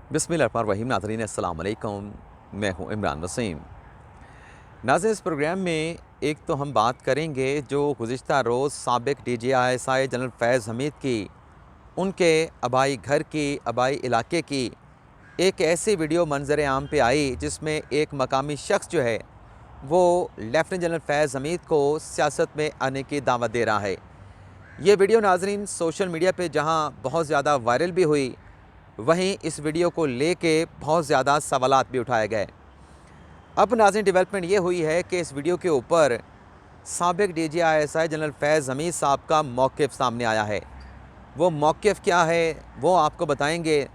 बिस्मिल्लाहिर्रहमानिर्रहीम। नाज़रीन अस्सलाम वालेकुम, मैं हूँ इमरान वसीम। नाज़रीन, इस प्रोग्राम में एक तो हम बात करेंगे जो गुज़िश्ता रोज़ साबिक DGI जनरल फैज़ हमीद की उनके आबाई घर की, आबाई इलाके की एक ऐसी वीडियो मंज़र आम पे आई जिसमें एक मकामी शख्स जो है वो लेफ्टिनेंट जनरल फैज़ हमीद को सियासत में आने की दावत दे रहा है। ये वीडियो नाज़रीन सोशल मीडिया पे जहाँ बहुत ज़्यादा वायरल भी हुई, वहीं इस वीडियो को लेके बहुत ज़्यादा सवालात भी उठाए गए। अब नाज़रीन डेवलपमेंट ये हुई है कि इस वीडियो के ऊपर साबिक DGI जनरल फैज़ हमीद साहब का मौक़िफ़ सामने आया है। वो मौक़िफ़ क्या है वो आपको बताएंगे,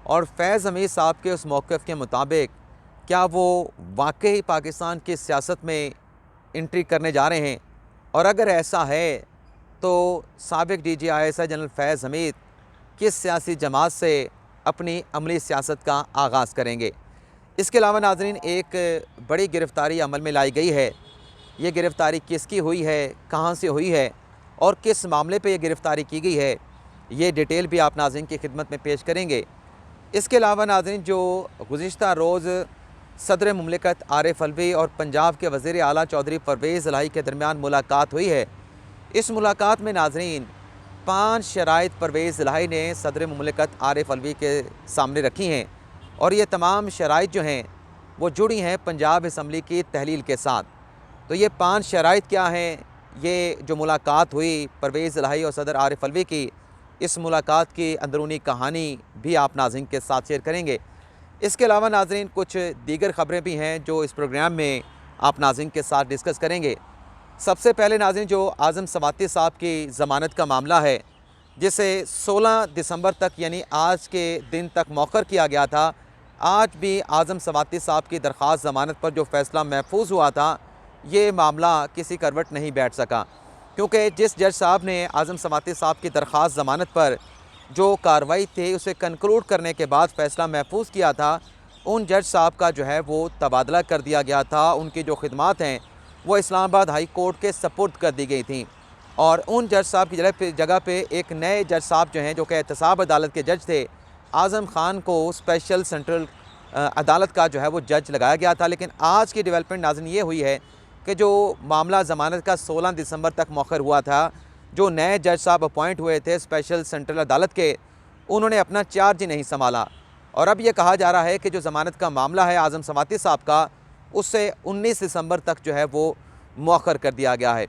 और फैज़ हमीद साहब के उस मौक़िफ़ के मुताबिक क्या वो वाकई पाकिस्तान की सियासत में एंट्री करने जा रहे हैं, और अगर ऐसा है तो साबिक DGI जनरल फैज़ हमीद किस सियासी जमात से अपनी अमली सियासत का आगाज़ करेंगे। इसके अलावा नाज़रीन एक बड़ी गिरफ़्तारी अमल में लाई गई है। ये गिरफ़्तारी किसकी हुई है, कहाँ से हुई है और किस मामले पे ये गिरफ़्तारी की गई है, ये डिटेल भी आप नाज़रीन की खिदमत में पेश करेंगे। इसके अलावा नाज़रीन जो गुज़िश्ता रोज़ सदर मुमलिकत आरिफ अलवी और पंजाब के वज़ीर आला चौधरी परवेज़ इलाही के दरमियान मुलाकात हुई है। इस मुलाकात में नाज़रीन 5 शराइत परवेज़ इलाही ने सदर मुमलिकत आरिफ अलवी के सामने रखी हैं, और ये तमाम शराइत जो हैं वो जुड़ी हैं पंजाब असम्बली की तहलील के साथ। तो ये 5 शराइत क्या हैं, ये जो मुलाकात हुई परवेज़ इलाही और सदर आरिफ अलवी की, इस मुलाकात की अंदरूनी कहानी भी आप नाज़रीन के साथ शेयर करेंगे। इसके अलावा नाज़रीन कुछ दीगर ख़बरें भी हैं जो इस प्रोग्राम में आप नाज़रीन के साथ डिस्कस करेंगे। सबसे पहले नाज़रीन जो आज़म सवाती साहब की ज़मानत का मामला है, जिसे 16 दिसंबर तक यानी आज के दिन तक मौखर किया गया था, आज भी आज़म सवाती साहब की दरख्वास्त ज़मानत पर जो फ़ैसला महफूज हुआ था, ये मामला किसी करवट नहीं बैठ सका, क्योंकि जिस जज साहब ने आज़म सवाती साहब की दरख्वास्त ज़मानत पर जो कार्रवाई थी उसे कंक्लूड करने के बाद फ़ैसला महफूज किया था, उन जज साहब का जो है वो तबादला कर दिया गया था। उनकी जो खिदमात हैं वो इस्लामाबाद हाई कोर्ट के सपुर्द कर दी गई थी, और उन जज साहब की जगह पे एक नए जज साहब जो हैं जो कि एहतसाब अदालत के जज थे, आज़म ख़ान को स्पेशल सेंट्रल अदालत का जो है वो जज लगाया गया था। लेकिन आज की डेवलपमेंट नाज़रीन ये हुई है कि जो मामला ज़मानत का 16 दिसंबर तक मौखर हुआ था, जो नए जज साहब अपॉइंट हुए थे स्पेशल सेंट्रल अदालत के, उन्होंने अपना चार्ज ही नहीं संभाला, और अब ये कहा जा रहा है कि जो ज़मानत का मामला है आज़म सवाती साहब का, उससे 19 दिसंबर तक जो है वो मौखर कर दिया गया है।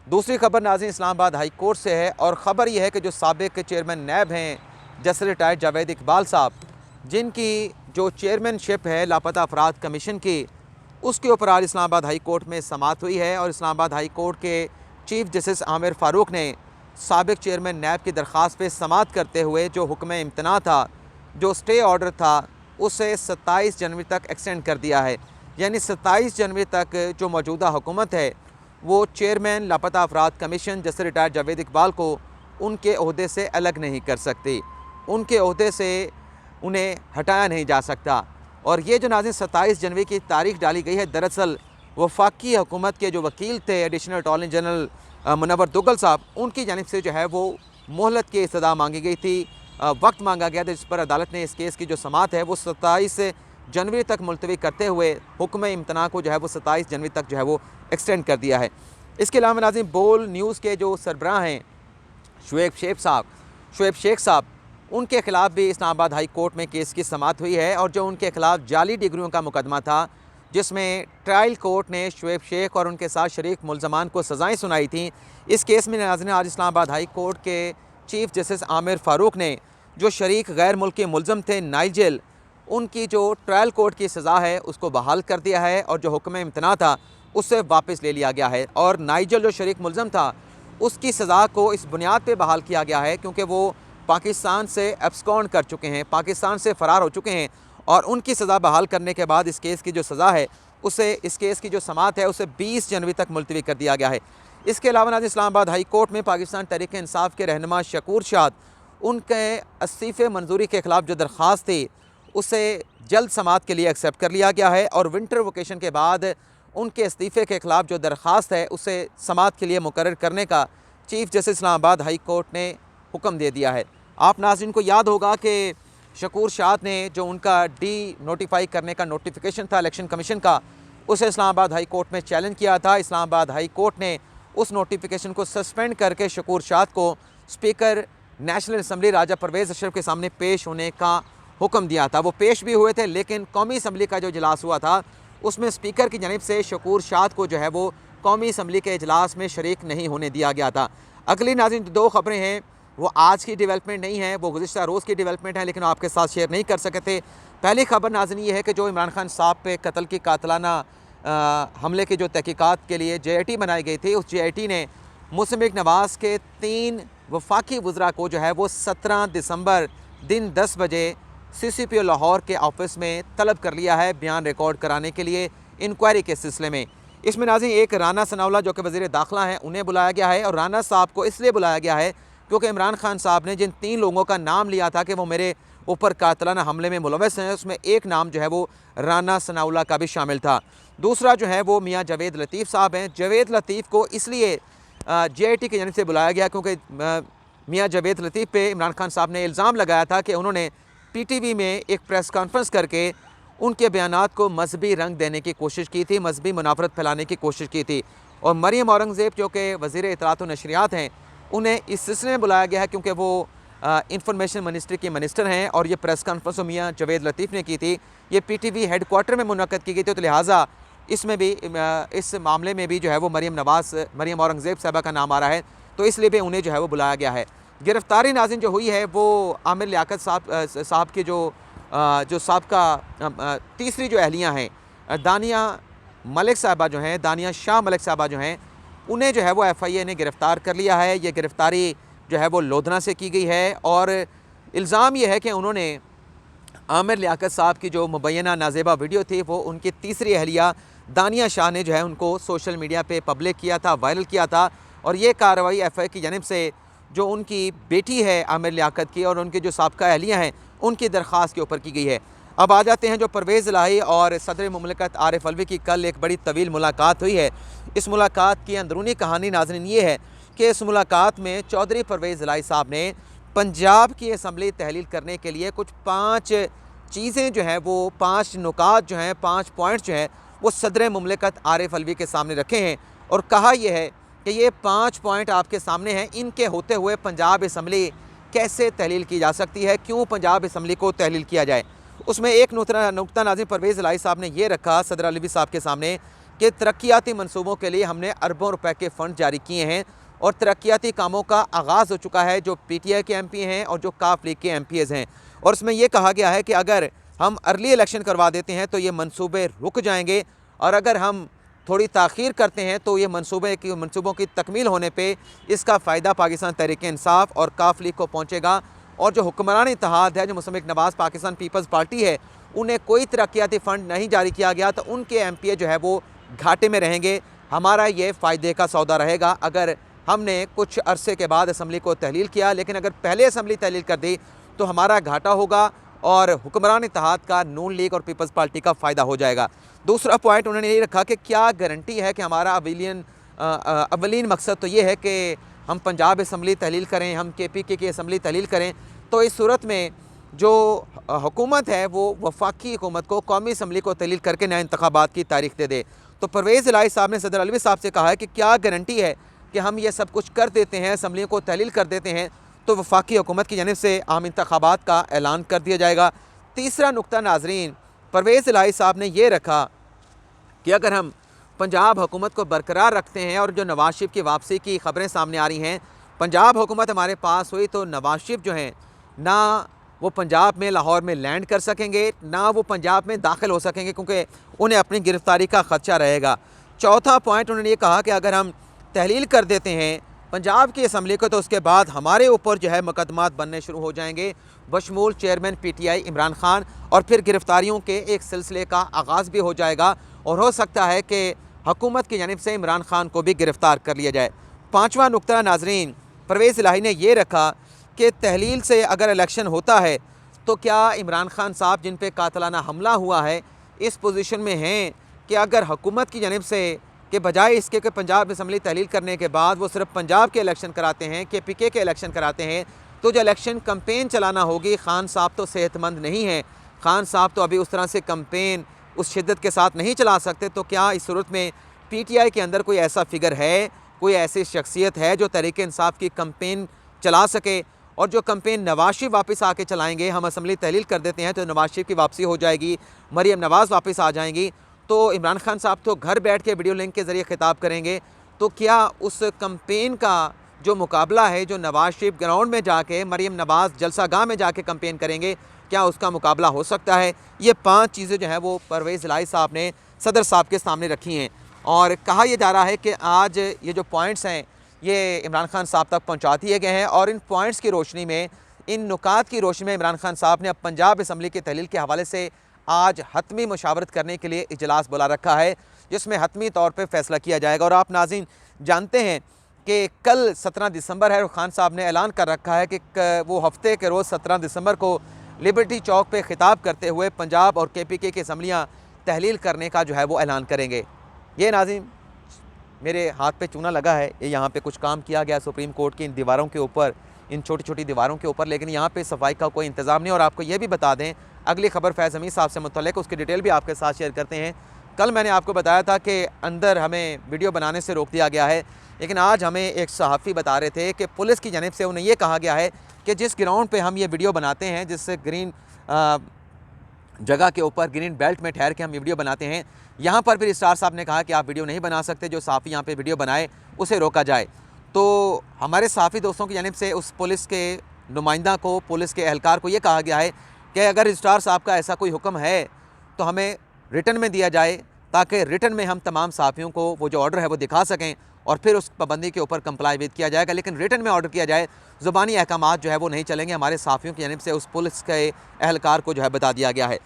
दूसरी खबर नाज़रीन इस्लामाबाद हाई कोर्ट से है, और ख़बर यह है कि जो साबिक चेयरमैन नैब हैं जस्टिस रिटायर्ड जावेद इकबाल साहब, जिनकी जो चेयरमैनशिप है लापता अफराद कमीशन की, उसके ऊपर आज इस्लामाबाद हाई कोर्ट में समाअत हुई है, और इस्लामाबाद हाई कोर्ट के चीफ जस्टिस आमिर फ़ारूक ने साबिक चेयरमैन नैब की दरख्वास्त पर समाअत करते हुए जो हुक्म इम्तना था, जो स्टे ऑर्डर था, उसे 27 जनवरी तक एक्सटेंड कर दिया है। यानी 27 जनवरी तक जो मौजूदा हुकूमत है वो चेयरमैन लापता अफराद commission justice retired Javed Iqbal को उनके ओहदे से अलग नहीं कर सकती, उनके ओहदे से उन्हें हटाया नहीं जा सकता। और ये जो नाज़रीन 27 जनवरी की तारीख डाली गई है, दरअसल वफाकी हुकूमत के जो वकील थे additional attorney general Munawwar Duggal साहब, उनकी जानिब से जो है वो मोहलत की इस्तदा मांगी गई थी, वक्त मांगा गया था, जिस पर अदालत ने इस केस की जो समाअत है वो 27 जनवरी तक मुलतवी करते हुए हुक्म इम्तना को जो है वो 27 जनवरी तक जो है वो एक्सटेंड कर दिया है। इसके अलावा नाज़रीन बोल न्यूज़ के जो सरबराह हैं शुएब शेख साहब, उनके ख़िलाफ़ भी इस्लामाबाद हाई कोर्ट में केस की समाअत हुई है, और जो उनके ख़िलाफ़ जाली डिग्रियों का मुकदमा था, जिसमें ट्रायल कोर्ट ने शुएब शेख और उनके साथ शरीक मुलज़मान को सज़ाएँ सुनाई थी, इस केस में नाज़रीन आज इस्लामाबाद हाई कोर्ट के चीफ जस्टिस आमिर फ़ारूक ने जो शरीक गैर मुल्की मुलज़म थे नाइजेल, उनकी जो ट्रायल कोर्ट की सज़ा है उसको बहाल कर दिया है, और जो हुक्म इम्तना था उससे वापस ले लिया गया है, और नाइजेल जो शरीक मुलज़म था उसकी सज़ा को इस बुनियाद पे बहाल किया गया है क्योंकि वो पाकिस्तान से एब्सकॉन्ड कर चुके हैं, पाकिस्तान से फ़रार हो चुके हैं, और उनकी सज़ा बहाल करने के बाद इस केस की जो सज़ा है उसे, इस केस की जो समाअत है उसे 20 जनवरी तक मुलतवी कर दिया गया है। इसके अलावा नाज़रीन इस्लामाबाद हाई कोर्ट में पाकिस्तान तहरीक इंसाफ के रहनुमा शकूर शाद, उनके इस्तीफ़े मंजूरी के ख़िलाफ़ जो दरख्वास्त थी उसे जल्द समाअत के लिए एक्सेप्ट कर लिया गया है, और विंटर वोकेशन के बाद उनके इस्तीफ़े के ख़िलाफ़ जो दरख्वास्त है उसे समाअत के लिए मुकर्रर करने का chief justice Islamabad high court ने हुक्म दे दिया है। आप नाज़रीन को याद होगा कि शकूर शाद ने जो उनका डी नोटिफाई करने का नोटिफिकेशन था इलेक्शन कमीशन का, उसे इस्लामाबाद हाई कोर्ट में चैलेंज किया था। इस्लामाबाद हाई कोर्ट ने उस नोटिफिकेशन को सस्पेंड करके शकूर शाद को स्पीकर नेशनल असम्बली राजा परवेज़ अशरफ के सामने पेश होने का हुक्म दिया था। वो पेश भी हुए थे, लेकिन कौमी असम्बली का जो इजलास हुआ था उसमें स्पीकर की जानिब से शकूर शाद को जो है वो कौमी असम्बली के इजलास में शरीक नहीं होने दिया गया था। अगली नाज़रीन दो ख़बरें हैं, वो आज की डेवलपमेंट नहीं है, वो गुज़िश्ता रोज़ की डेवलपमेंट है, लेकिन आपके साथ शेयर नहीं कर सके थे। पहली खबर नाज़रीन ये है कि जो इमरान खान साहब पे कत्ल की कातलाना हमले की जो तहकीकात के लिए JIT बनाई गई थी, उस JIT ने मुस्लिम लीग नवाज़ के 3 वफाकी वज़रा को जो है वो 17 दिसंबर दिन 10 बजे CCPO लाहौर के ऑफिस में तलब कर लिया है बयान रिकॉर्ड कराने के लिए इंक्वायरी के सिलसिले में। इसमें नाज़रीन एक राना सनाउल्लाह जो कि वज़ीर दाखिला हैं, उन्हें बुलाया गया है, और राना साहब को इसलिए बुलाया गया है क्योंकि इमरान खान साहब ने जिन 3 लोगों का नाम लिया था कि वो मेरे ऊपर कातलाना हमले में मुलव्वस हैं, उसमें एक नाम जो है वो राना सनाउल्लाह का भी शामिल था। दूसरा जो है वो मियाँ जावेद लतीफ़ साहब हैं। जावेद लतीफ़ को इसलिए JIT की जानिब से बुलाया गया क्योंकि मियाँ जावेद लतीफ़ पे इमरान खान साहब ने इल्ज़ाम लगाया था कि उन्होंने PTV में एक प्रेस कॉन्फ्रेंस करके उनके बयानात को मजहबी रंग देने की कोशिश की थी, मजहबी मुनाफरत फैलाने की कोशिश की थी। और मरियम औरंगज़ेब जो कि वज़ीर इत्तलात व नशरियात हैं, उन्हें इस सिलसिले में बुलाया गया है क्योंकि वो इंफॉर्मेशन मिनिस्ट्री के मिनिस्टर हैं, और ये प्रेस कॉन्फ्रेंस मियाँ जावेद लतीफ़ ने की थी, ये PTV हेडक्वार्टर में मुनक़द की गई थी। तो लिहाजा इसमें भी इस मामले में भी जो है वो मरियम औरंगज़ेब साहबा का नाम आ रहा है, तो इसलिए भी उन्हें जो है वो बुलाया गया है। गिरफ़्तारी नाज़रीन जो हुई है वो आमिर लियाकत साहब की जो साबका तीसरी जो अहलियाँ हैं, दानिया मलिक साहबा जो हैं, दानिया शाह मलिक साहबा जो हैं, उन्हें जो है वो FIA ने गिरफ़्तार कर लिया है। ये गिरफ़्तारी जो है वो लोधना से की गई है, और इल्ज़ाम ये है कि उन्होंने आमिर लियाकत साहब की जो मुबैना नाज़ेबा वीडियो थी वो उनकी तीसरी अहलिया दानिया शाह ने जो है उनको सोशल मीडिया पे पब्लिक किया था, वायरल किया था, और ये कार्रवाई FIA की जानिब से जो उनकी बेटी है आमिर लियाकत की और उनकी जो साबका अहलियाँ हैं उनकी दरख्वास्त के ऊपर की गई है। अब आ जाते हैं जो परवेज़ इलाही और सदर मुमलिकत आरिफ अलवी की कल एक बड़ी तवील मुलाकात हुई है। इस मुलाकात की अंदरूनी कहानी नाज़रीन ये है कि इस मुलाकात में चौधरी परवेज़ इलाही साहब ने पंजाब की असम्बली तहलील करने के लिए कुछ 5 चीज़ें जो हैं वो 5 नुकात जो हैं, 5 पॉइंट जो हैं वो सदर मुमलिकत आरिफ अलवी के सामने रखे हैं, और कहा यह है कि ये 5 पॉइंट आपके सामने हैं, इनके होते हुए पंजाब असम्बली कैसे तहलील की जा सकती है, क्यों पंजाब असम्बली को तहलील किया जाए। उसमें एक नुक्ता नाज़रीन परवेज़ इलाही साहब ने ये रखा सदर अलवी साहब के सामने कि तरक्याती मनसूबों के लिए हमने अरबों रुपए के फ़ंड जारी किए हैं, और तरक्याती कामों का आगाज़ हो चुका है, जो PTI के MP हैं और जो काफ लीग के MPs हैं। और उसमें यह कहा गया है कि अगर हम अर्ली इलेक्शन करवा देते हैं तो ये मनसूबे रुक जाएंगे, और अगर हम थोड़ी ताख़ीर करते हैं तो ये मनसूबों की तकमील होने पे इसका फ़ायदा पाकिस्तान तहरीक-ए-इंसाफ़ और काफ लीग को पहुँचेगा, और जो हुक्मरान इत्तेहाद है, जो मुस्लिम लीग नवाज़ पाकिस्तान पीपल्स पार्टी है, उन्हें कोई तरक्याती फ़ंड नहीं जारी किया गया तो उनके MPA जो है वो घाटे में रहेंगे। हमारा ये फ़ायदे का सौदा रहेगा अगर हमने कुछ अरसे के बाद असम्बली को तहलील किया, लेकिन अगर पहले असम्बली तहलील कर दी तो हमारा घाटा होगा और हुक्मरान इत्तेहाद का नून लीग और पीपल्स पार्टी का फ़ायदा हो जाएगा। दूसरा पॉइंट उन्होंने ये रखा कि क्या गारंटी है कि हमारा अवलीन मकसद तो ये है कि हम पंजाब असम्बली तहलील करें, हम KPK की असम्बली तहलील करें, तो इस सूरत में जो हुकूमत है वो वफाकी हुकूमत को कौमी असम्बली को तहलील करके नए इंतखाबात की तारीख दे दे। तो परवेज़ इलाही साहब ने सदर अलवी साहब से कहा है कि क्या गारंटी है कि हम ये सब कुछ कर देते हैं, असम्बलियों को तहलील कर देते हैं, तो वफाकी हुकूमत की जानिब से आम इंतखाबात का ऐलान कर दिया जाएगा। तीसरा नुक्ता नाज़रीन परवेज़ इलाही साहब ने ये रखा कि अगर हम पंजाब हुकूमत को बरकरार रखते हैं, और जो नवाज शरीफ की वापसी की ख़बरें सामने आ रही हैं, पंजाब हुकूमत हमारे पास हुई तो नवाज शरीफ जो हैं ना वो पंजाब में लाहौर में लैंड कर सकेंगे, ना वो पंजाब में दाखिल हो सकेंगे, क्योंकि उन्हें अपनी गिरफ़्तारी का ख़दशा रहेगा। चौथा पॉइंट उन्होंने ये कहा कि अगर हम तहलील कर देते हैं पंजाब की असम्बली को तो उसके बाद हमारे ऊपर जो है मुकदमात बनने शुरू हो जाएंगे, बशमूल चेयरमैन PTI इमरान खान, और फिर गिरफ़्तारियों के एक सिलसिले का आगाज़ भी हो जाएगा, और हो सकता है कि हुकूमत की जानिब से इमरान खान को भी गिरफ़्तार कर लिया जाए। पाँचवा नुक्ता नाज़रीन परवेज़ इलाही ने ये रखा कि तहलील से अगर इलेक्शन होता है तो क्या इमरान खान साहब जिन पे कातलाना हमला हुआ है इस पोजीशन में हैं कि अगर हुकूमत की जानिब से के बजाय इसके कि पंजाब असम्बली तहलील करने के बाद वो सिर्फ पंजाब के इलेक्शन कराते हैं, KPK के इलेक्शन कराते हैं, तो जो इलेक्शन कंपेन चलाना होगी, खान साहब तो सेहतमंद नहीं हैं, खान साहब तो अभी उस तरह से कंपेन उस शिद्दत के साथ नहीं चला सकते। तो क्या इस सूरत में PTI के अंदर कोई ऐसा फिगर है, कोई ऐसी शख्सियत है जो तहरीक इंसाफ की कंपेन चला सके? और जो कंपेन नवाज शरीफ वापस आके चलाएंगे, हम असम्बली तहलील कर देते हैं तो नवाज शरीफ की वापसी हो जाएगी, मरीम नवाज़ वापस आ जाएंगी, तो इमरान खान साहब तो घर बैठ के वीडियो लिंक के ज़रिए खिताब करेंगे। तो क्या उस कंपेन का जो मुकाबला है, जो नवाज शरीफ ग्राउंड में जाके, मरीम नवाज़ जलसा गाह में जाके कंपेन करेंगे, क्या उसका मुकाबला हो सकता है? ये 5 चीज़ें जो हैं वो परवेज़ इलाही साहब ने सदर साहब के सामने रखी हैं और कहा यह जा रहा है कि आज ये जो पॉइंट्स हैं ये इमरान खान साहब तक पहुँचा दिए गए हैं और इन पॉइंट्स की रोशनी में, इन नुकात की रोशनी में इमरान खान साहब ने अब पंजाब असम्बली की तहलील के हवाले से आज हतमी मुशावरत करने के लिए इजलास बुला रखा है, जिसमें हतमी तौर पर फैसला किया जाएगा। और आप नाज़रीन जानते हैं कि कल 17 दिसंबर है और खान साहब ने ऐलान कर रखा है कि वो हफ्ते के रोज़ 17 दिसंबर को लिबर्टी चौक पे ख़िताब करते हुए पंजाब और KPK की असम्बलियाँ तहलील करने का जो है वो ऐलान करेंगे। ये नाज़रीन मेरे हाथ पे चूना लगा है, ये यहाँ पे कुछ काम किया गया सुप्रीम कोर्ट की इन दीवारों के ऊपर, इन छोटी छोटी दीवारों के ऊपर, लेकिन यहाँ पे सफाई का कोई इंतज़ाम नहीं। और आपको ये भी बता दें, अगली खबर फैज़ हमीद साहब से मुतल्लिक़, उसकी डिटेल भी आपके साथ शेयर करते हैं। कल मैंने आपको बताया था कि अंदर हमें वीडियो बनाने से रोक दिया गया है, लेकिन आज हमें एक सहाफ़ी बता रहे थे कि पुलिस की जानिब से उन्हें ये कहा गया है कि जिस ग्राउंड पे हम ये वीडियो बनाते हैं, जिस ग्रीन जगह के ऊपर ग्रीन बेल्ट में ठहर के हम वीडियो बनाते हैं, यहाँ पर फिर स्टार साहब ने कहा कि आप वीडियो नहीं बना सकते, जो सहाफ़ी यहाँ पे वीडियो बनाए उसे रोका जाए। तो हमारे सहाफ़ी दोस्तों की जानिब से उस पुलिस के नुमाइंदा को, पुलिस के एहलकार को ये कहा गया है कि अगर स्टार साहब का ऐसा कोई हुक्म है तो हमें रिटन में दिया जाए, ताकि रिटन में हम तमाम सहाफ़ियों को वो जो ऑर्डर है वो दिखा सकें और फिर उस पाबंदी के ऊपर कंप्लाई विद किया जाएगा। लेकिन रिटन में ऑर्डर किया जाए, ज़ुबानी अहकामात जो है वो नहीं चलेंगे। हमारे सहाफ़ियों की जानिब से उस पुलिस के एहलकार को जो है बता दिया गया है।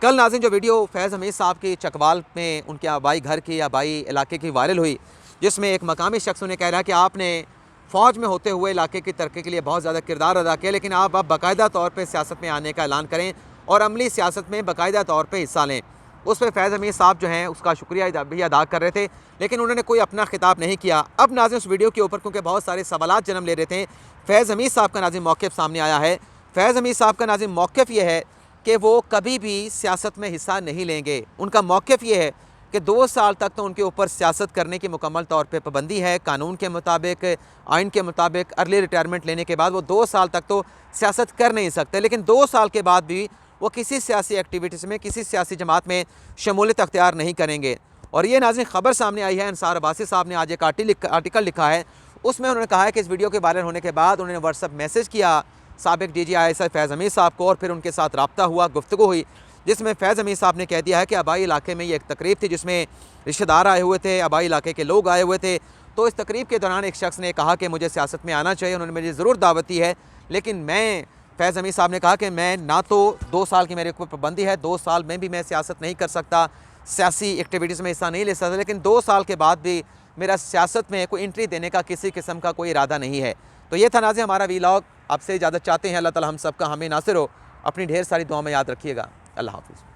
कल नाज़रीन जो वीडियो फैज़ हमीद साहब की चकवाल में उनके आबाई घर की, आबाई इलाके की वायरल हुई, जिसमें एक मकामी शख्स उन्हें कह रहा है कि आपने फ़ौज में होते हुए इलाके की तरक्की के लिए बहुत ज़्यादा किरदार अदा किया, लेकिन आप अब बाकायदा तौर पर सियासत में आने का ऐलान करें और अमली सियासत में बाकायदा तौर पर हिस्सा लें। उस पर फैज़ हमीद साहब जो हैं उसका शुक्रिया भी अदा कर रहे थे, लेकिन उन्होंने कोई अपना खिताब नहीं किया। अब नाज़रीन उस वीडियो के ऊपर क्योंकि बहुत सारे सवालात जन्म ले रहे थे, फैज़ हमीद साहब का नाज़रीन मौक़िफ़ सामने आया है। फैज़ हमीद साहब का नाज़रीन मौक़िफ़ ये है कि वो कभी भी सियासत में हिस्सा नहीं लेंगे। उनका मौक़िफ़ ये है कि 2 साल तक तो उनके ऊपर सियासत करने की मुकम्मल तौर पे पाबंदी है, कानून के मुताबिक, आइन के मुताबिक। अर्ली रिटायरमेंट लेने के बाद वो 2 साल तक तो सियासत कर नहीं सकते, लेकिन 2 साल के बाद भी वो किसी सियासी एक्टिविटीज़ में, किसी सियासी जमात में शमूलियत अख्तियार नहीं करेंगे। और ये नाज़रीन ख़बर सामने आई है, अंसार अब्बासी साहब ने आज एक आर्टिकल लिखा है, उसमें उन्होंने कहा है कि इस वीडियो के वायरल होने के बाद उन्होंने व्हाट्सएप मैसेज किया साबिक़ DG ISI फैज़ हमीद साहब को और फिर उनके साथ रब्ता हुआ, गुफ्तगू हुई, जिसमें फैज़ हमीद साहब ने कह दिया है कि आबाई इलाके में ये एक तकरीब थी जिसमें रिश्तेदार आए हुए थे, आबाई इलाके के लोग आए हुए थे। तो इस तकरीब के दौरान एक शख्स ने कहा कि मुझे सियासत में आना चाहिए, उन्होंने मुझे ज़रूर दावत दी है, लेकिन मैं, फैज़ हमीद साहब ने कहा कि मैं ना तो 2 साल की मेरे ऊपर पाबंदी है, 2 साल में भी मैं सियासत नहीं कर सकता, सियासी एक्टिविटीज़ में हिस्सा नहीं ले सकता, लेकिन 2 साल के बाद भी मेरा सियासत में कोई एंट्री देने का किसी किस्म का कोई इरादा नहीं है। तो ये था नाज़रीन हमारा वीलॉग। आपसे इजाज़त चाहते हैं। अल्लाह ताला हम सब का हमें नासिर हो। अपनी ढेर सारी दुआ में याद रखिएगा। अल्लाह हाफ़िज़।